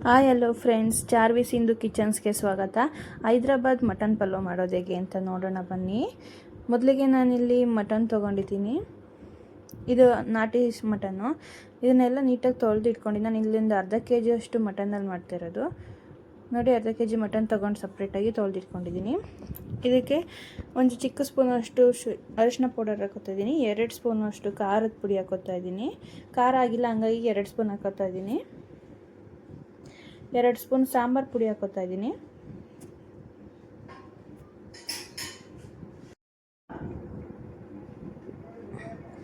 Hi hello friends, Charvi Sindhu ಕಿಚನ್ಸ್ಗೆ ಸ್ವಾಗತ. Hyderabad mutton pulao ಮಾಡೋದು ಹೇಗೆ ಅಂತ ನೋಡೋಣ ಬನ್ನಿ. ಮೊದಲಿಗೆ ನಾನಿಲ್ಲಿ ಮಟನ್ ತೊಗೊಂಡಿದ್ದೀನಿ. ಇದು ನಾಟಿ ಮಟನ್ನು. ಇದನ್ನೆಲ್ಲ ನೀಟಾಗಿ ತೊಳೆದು ಇಟ್ಕೊಂಡು ನಾನು ಇಲ್ಲಿಂದ ಅರ್ಧ ಕೆ ಅಷ್ಟು ಮಟನಲ್ಲಿ ಮಾಡ್ತಿರೋದು. ನೋಡಿ, ಅರ್ಧ ಕೆ ಜಿ ಮಟನ್ ತೊಗೊಂಡು ಸಪ್ರೇಟಾಗಿ ತೊಳೆದಿಟ್ಕೊಂಡಿದ್ದೀನಿ. ಇದಕ್ಕೆ ಒಂದು ಚಿಕ್ಕ ಸ್ಪೂನಷ್ಟು ಅರಿಶಿನ ಪೌಡರ್ ಹಾಕೋತಾ ಇದ್ದೀನಿ. 2 ಸ್ಪೂನಷ್ಟು ಖಾರದ ಪುಡಿ ಹಾಕೋತಾ ಇದ್ದೀನಿ. ಖಾರ ಆಗಿಲ್ಲ, ಹಂಗಾಗಿ 2 ಸ್ಪೂನ್ ಹಾಕೋತಾ ಇದ್ದೀನಿ. 2 ಸ್ಪೂನ್ ಸಾಂಬಾರು ಪುಡಿ ಹಾಕೋತಾ ಇದ್ದೀನಿ.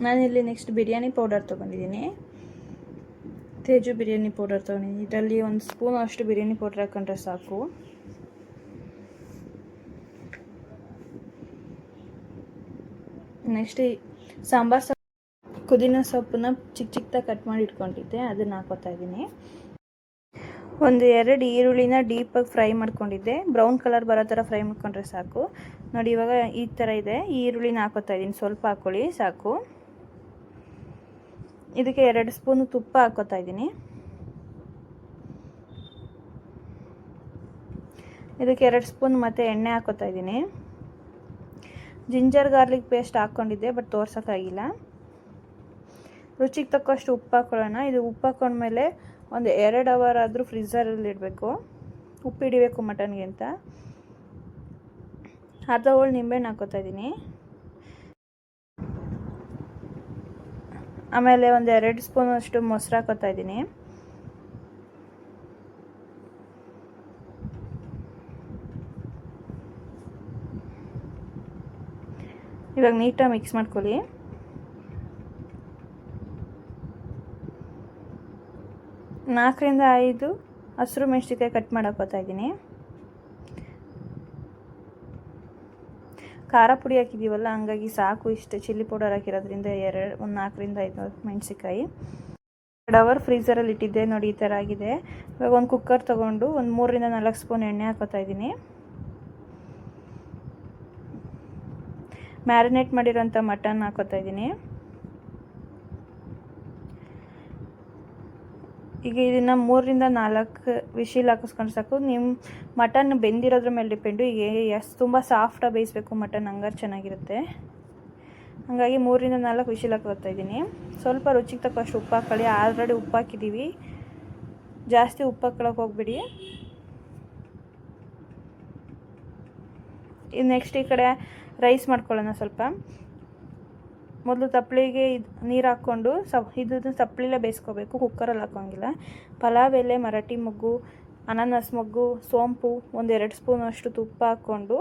ನಾನಿಲ್ಲಿ ನೆಕ್ಸ್ಟ್ ಬಿರಿಯಾನಿ ಪೌಡರ್ ತೊಗೊಂಡಿದ್ದೀನಿ. ತೇಜು ಬಿರಿಯಾನಿ ಪೌಡರ್ ತೊಗೊಂಡಿದ್ದೀನಿ. ಇದರಲ್ಲಿ 1 ಸ್ಪೂನ್ ಅಷ್ಟು ಬಿರಿಯಾನಿ ಪೌಡರ್ ಹಾಕೊಂಡ್ರೆ ಸಾಕು. ನೆಕ್ಸ್ಟ್ ಸಾಂಬಾರು ಪುದೀನ ಸೊಪ್ಪನ್ನ ಚಿಕ್ಕದಾಗಿ ಕಟ್ ಮಾಡಿ ಇಟ್ಕೊಂಡಿದ್ದೆ, ಅದನ್ನು ಹಾಕೋತಾ ಇದ್ದೀನಿ. 2 ಈರುಳ್ಳಿನ ಡೀಪಾಗಿ ಫ್ರೈ ಮಾಡ್ಕೊಂಡಿದ್ದೆ. ಬ್ರೌನ್ ಕಲರ್ ಬರೋ ಥರ ಫ್ರೈ ಮಾಡ್ಕೊಂಡ್ರೆ ಸಾಕು. ನೋಡಿ, ಇವಾಗ ಈ ಥರ ಇದೆ. ಈ ಈರುಳ್ಳಿನ ಹಾಕೋತಾ ಇದ್ದೀನಿ. ಸ್ವಲ್ಪ ಹಾಕ್ಕೊಳ್ಳಿ, ಸಾಕು. ಇದಕ್ಕೆ 2 ಸ್ಪೂನು ತುಪ್ಪ ಹಾಕೋತಾ ಇದ್ದೀನಿ. ಇದಕ್ಕೆ 2 ಸ್ಪೂನ್ ಮತ್ತು ಎಣ್ಣೆ ಹಾಕೋತಾ ಇದ್ದೀನಿ. ಜಿಂಜರ್ ಗಾರ್ಲಿಕ್ ಪೇಸ್ಟ್ ಹಾಕ್ಕೊಂಡಿದ್ದೆ, ಬಟ್ ತೋರ್ಸೋಕ್ಕಾಗಿಲ್ಲ. ರುಚಿಗೆ ತಕ್ಕಷ್ಟು ಉಪ್ಪು ಹಾಕೊಳ್ಳೋಣ. ಇದು ಉಪ್ಪು ಹಾಕೊಂಡ್ಮೇಲೆ ಒಂದು 2 ಅವರ್ ಆದರೂ ಫ್ರೀಝರಲ್ಲಿ ಇಡಬೇಕು. ಉಪ್ಪು ಹಿಡಿಬೇಕು ಮಟನ್ಗೆ ಅಂತ. ಅರ್ಧ ಹೋಳು ನಿಂಬೆಹಣ್ಣು ಹಾಕೋತಾ ಇದ್ದೀನಿ. ಆಮೇಲೆ ಒಂದು 2 ಸ್ಪೂನ್ ಅಷ್ಟು ಮೊಸರು ಹಾಕೋತಾ ಇದ್ದೀನಿ. ಇವಾಗ ನೀಟಾಗಿ ಮಿಕ್ಸ್ ಮಾಡ್ಕೊಳ್ಳಿ. ನಾಲ್ಕರಿಂದ 5 ಹಸಿರು ಮೆಣಸಿನಕಾಯಿ ಕಟ್ ಮಾಡೋಕೋತಾ ಇದ್ದೀನಿ. ಖಾರ ಪುಡಿ ಹಾಕಿದ್ದೀವಲ್ಲ, ಹಂಗಾಗಿ ಸಾಕು. ಇಷ್ಟು ಚಿಲ್ಲಿ ಪೌಡರ್ ಹಾಕಿರೋದ್ರಿಂದ 4ರಿಂದ 5 ಮೆಣಸಿನಕಾಯಿ. 2 ಅವರ್ ಫ್ರೀಝರಲ್ಲಿ ಇಟ್ಟಿದ್ದೆ. ನೋಡಿ, ಈ ಥರ ಆಗಿದೆ. ಇವಾಗ ಒಂದು ಕುಕ್ಕರ್ ತೊಗೊಂಡು ಒಂದು 3ರಿಂದ 4 ಸ್ಪೂನ್ ಎಣ್ಣೆ ಹಾಕೋತಾ ಇದ್ದೀನಿ. ಮ್ಯಾರಿನೇಟ್ ಮಾಡಿರೋಂಥ ಮಟನ್ ಹಾಕೋತಾ ಇದ್ದೀನಿ. ಈಗ ಇದನ್ನು 3ರಿಂದ 4 ವಿಶಿಲ್ ಹಾಕಿಸ್ಕೊಂಡು ಸಾಕು. ನಿಮ್ಮ ಮಟನ್ ಬೆಂದಿರೋದ್ರ ಮೇಲೆ ಡಿಪೆಂಡು. ಈಗ ತುಂಬ ಸಾಫ್ಟಾಗಿ ಬೇಯಿಸಬೇಕು ಮಟನ್, ಹಂಗಾರೆ ಚೆನ್ನಾಗಿರುತ್ತೆ. ಹಾಗಾಗಿ 3ರಿಂದ 4 ವಿಶಿಲ್ ಹಾಕೋತಾ ಇದ್ದೀನಿ. ಸ್ವಲ್ಪ ರುಚಿಗೆ ತಕ್ಕಷ್ಟು ಉಪ್ಪು ಹಾಕೊಳ್ಳಿ. ಆಲ್ರೆಡಿ ಉಪ್ಪು ಹಾಕಿದ್ದೀವಿ, ಜಾಸ್ತಿ ಉಪ್ಪು ಹಾಕೊಳ್ಳೋಕೆ ಹೋಗ್ಬಿಡಿ. ಇದು ನೆಕ್ಸ್ಟ್ ಈ ಕಡೆ ರೈಸ್ ಮಾಡ್ಕೊಳ್ಳೋಣ. ಸ್ವಲ್ಪ ಮೊದಲು ತಪ್ಪಲಿಗೆ ನೀರು ಹಾಕ್ಕೊಂಡು ಇದನ್ನು ತಪ್ಪಲಿಲ್ಲೇ ಬೇಯಿಸ್ಕೋಬೇಕು, ಕುಕ್ಕರಲ್ಲಿ ಹಾಕೋಂಗಿಲ್ಲ. ಪಲಾವ್ ಎಲೆ, ಮರಾಠಿ ಮೊಗ್ಗು, ಅನಾನಸ್ ಮೊಗ್ಗು, ಸೋಂಪು, 2 ಸ್ಪೂನ್ ಅಷ್ಟು ತುಪ್ಪ ಹಾಕ್ಕೊಂಡು,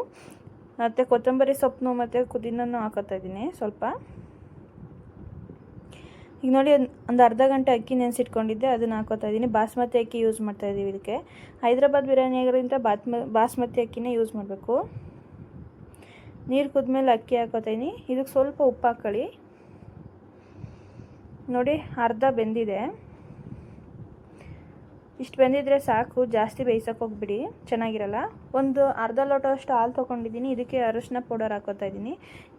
ಮತ್ತು ಕೊತ್ತಂಬರಿ ಸೊಪ್ಪು ಮತ್ತು ಪುದೀನೂ ಹಾಕೋತಾ ಇದ್ದೀನಿ ಸ್ವಲ್ಪ. ಈಗ ನೋಡಿ, ಒಂದು ಅರ್ಧ ಗಂಟೆ ಅಕ್ಕಿ ನೆನೆಸಿಟ್ಕೊಂಡಿದ್ದೆ, ಅದನ್ನು ಹಾಕೋತಾ ಇದ್ದೀನಿ. ಬಾಸ್ಮತಿ ಅಕ್ಕಿ ಯೂಸ್ ಮಾಡ್ತಾಯಿದ್ದೀವಿ ಇದಕ್ಕೆ. ಹೈದ್ರಾಬಾದ್ ಬಿರಿಯಾನಿ ಆಗಿರೋದ್ರಿಂದ ಬಾಸ್ಮತಿ ಅಕ್ಕಿನೇ ಯೂಸ್ ಮಾಡಬೇಕು. ನೀರು ಕುದ್ಮೇಲೆ ಅಕ್ಕಿ ಹಾಕೋತಾ ಇದ್ದೀನಿ. ಇದಕ್ಕೆ ಸ್ವಲ್ಪ ಉಪ್ಪು ಹಾಕ್ಕೊಳ್ಳಿ. ನೋಡಿ, ಅರ್ಧ ಬೆಂದಿದೆ. ಇಷ್ಟು ಬೆಂದಿದ್ರೆ ಸಾಕು, ಜಾಸ್ತಿ ಬೇಯಿಸೋಕೆ ಹೋಗ್ಬಿಡಿ, ಚೆನ್ನಾಗಿರಲ್ಲ. ಒಂದು ಅರ್ಧ ಲೋಟ ಅಷ್ಟು ಹಾಲು ತೊಗೊಂಡಿದ್ದೀನಿ. ಇದಕ್ಕೆ ಅರಿಶಿನ ಪೌಡರ್ ಹಾಕೋತಾ ಇದ್ದೀನಿ.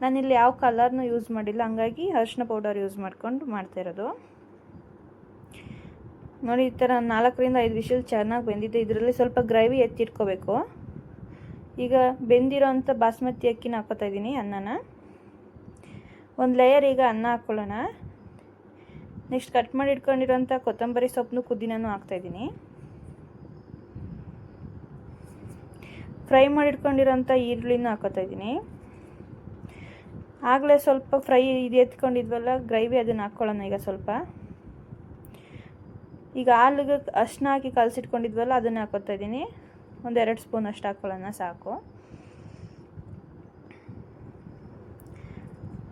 ನಾನಿಲ್ಲಿ ಯಾವ ಕಲರ್ನೂ ಯೂಸ್ ಮಾಡಿಲ್ಲ, ಹಂಗಾಗಿ ಅರಿಶಿನ ಪೌಡರ್ ಯೂಸ್ ಮಾಡ್ಕೊಂಡು ಮಾಡ್ತಾಯಿರೋದು. ನೋಡಿ, ಈ ಥರ 4ರಿಂದ 5 ವಿಶಿಲ್ ಚೆನ್ನಾಗಿ ಬೆಂದಿದೆ. ಇದರಲ್ಲಿ ಸ್ವಲ್ಪ ಗ್ರೇವಿ ಎತ್ತಿಟ್ಕೋಬೇಕು. ಈಗ ಬೆಂದಿರೋಂಥ ಬಾಸ್ಮತಿ ಅಕ್ಕಿನ ಹಾಕೋತಾ ಇದ್ದೀನಿ, ಅನ್ನನ. ಒಂದು ಲೇಯರ್ ಈಗ ಅನ್ನ ಹಾಕ್ಕೊಳ್ಳೋಣ. ನೆಕ್ಸ್ಟ್ ಕಟ್ ಮಾಡಿ ಇಟ್ಕೊಂಡಿರೋಂಥ ಕೊತ್ತಂಬರಿ ಸೊಪ್ಪನ್ನು ಪುದೀನೂ ಹಾಕ್ತಾಯಿದ್ದೀನಿ. ಫ್ರೈ ಮಾಡಿ ಇಟ್ಕೊಂಡಿರೋಂಥ ಈರುಳ್ಳಿನೂ ಹಾಕೋತಾ ಇದ್ದೀನಿ. ಆಗಲೇ ಸ್ವಲ್ಪ ಫ್ರೈ ಇದು ಎತ್ಕೊಂಡಿದ್ವಲ್ಲ ಗ್ರೇವಿ, ಅದನ್ನು ಹಾಕ್ಕೊಳ್ಳೋಣ ಈಗ ಸ್ವಲ್ಪ. ಈಗ ಹಾಲಿಗೆ ಅರಿಶಿನ ಹಾಕಿ ಕಲಸಿಟ್ಕೊಂಡಿದ್ವಲ್ಲ, ಅದನ್ನು ಹಾಕೋತಾ ಇದ್ದೀನಿ. 2 ಸ್ಪೂನ್ ಅಷ್ಟು ಹಾಕ್ಕೊಳ್ಳೋಣ, ಸಾಕು.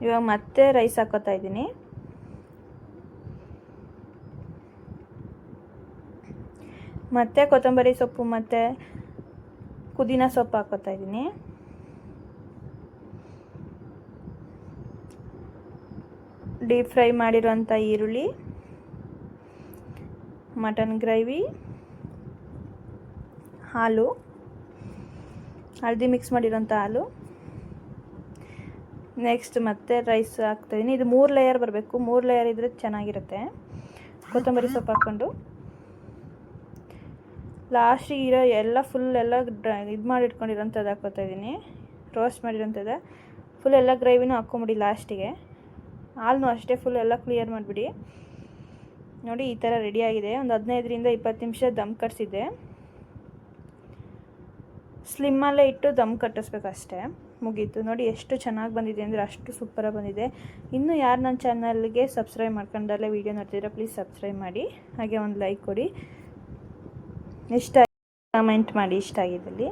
ಇವಾಗ ಮತ್ತೆ ರೈಸ್ ಹಾಕೋತಾ ಇದ್ದೀನಿ. ಮತ್ತು ಕೊತ್ತಂಬರಿ ಸೊಪ್ಪು ಮತ್ತು ಪುದೀನ ಸೊಪ್ಪು ಹಾಕೋತಾ ಇದ್ದೀನಿ. ಡೀಪ್ ಫ್ರೈ ಮಾಡಿರೋಂಥ ಈರುಳ್ಳಿ, ಮಟನ್ ಗ್ರೇವಿ, ಹಾಲು, ಹಳದಿ ಮಿಕ್ಸ್ ಮಾಡಿರೋಂಥ ಹಾಲು. ನೆಕ್ಸ್ಟ್ ಮತ್ತೆ ರೈಸ್ ಹಾಕ್ತಾಯಿದ್ದೀನಿ. ಇದು 3 ಲೇಯರ್ ಬರಬೇಕು. 3 ಲೇಯರ್ ಇದ್ದರೆ ಚೆನ್ನಾಗಿರುತ್ತೆ. ಕೊತ್ತಂಬರಿ ಸೊಪ್ಪು ಹಾಕ್ಕೊಂಡು ಲಾಸ್ಟಿಗೆ ಇರೋ ಎಲ್ಲ ಫುಲ್ ಎಲ್ಲ ಇದು ಮಾಡಿ ಇಟ್ಕೊಂಡಿರೋಂಥದ್ದು ಹಾಕ್ಕೊತಾ ಇದ್ದೀನಿ, ರೋಸ್ಟ್ ಮಾಡಿರೋಂಥದ್ದು ಫುಲ್ ಎಲ್ಲ ಗ್ರೇವಿನೂ ಹಾಕ್ಕೊಂಬಿಡಿ. ಲಾಸ್ಟಿಗೆ ಹಾಲನ್ನು ಅಷ್ಟೇ ಫುಲ್ ಎಲ್ಲ ಕ್ಲಿಯರ್ ಮಾಡಿಬಿಡಿ. ನೋಡಿ ಈ ಥರ ರೆಡಿಯಾಗಿದೆ. ಒಂದು 15ರಿಂದ 20 ನಿಮಿಷ ದಮ್ ಕಟ್ಟಿಸಿದ್ದೆ. ಸ್ಲಿಮ್ಮಲ್ಲೇ ಇಟ್ಟು ದಮ್ ಕಟ್ಟಿಸ್ಬೇಕು ಅಷ್ಟೇ, ಮುಗೀತು. ನೋಡಿ ಎಷ್ಟು ಚೆನ್ನಾಗಿ ಬಂದಿದೆ ಅಂದರೆ ಅಷ್ಟು ಸೂಪರಾಗಿ ಬಂದಿದೆ. ಇನ್ನೂ ಯಾರು ನನ್ನ ಚಾನಲ್ಗೆ ಸಬ್ಸ್ಕ್ರೈಬ್ ಮಾಡ್ಕೊಂಡಲ್ಲೇ ವೀಡಿಯೋ ನೋಡ್ತಿದ್ರೆ ಪ್ಲೀಸ್ ಸಬ್ಸ್ಕ್ರೈಬ್ ಮಾಡಿ, ಹಾಗೆ ಒಂದು ಲೈಕ್ ಕೊಡಿ. ಇಷ್ಟ ಕಮೆಂಟ್ ಮಾಡಿ ಇಷ್ಟ ಆಗಿದ್ದಲ್ಲಿ.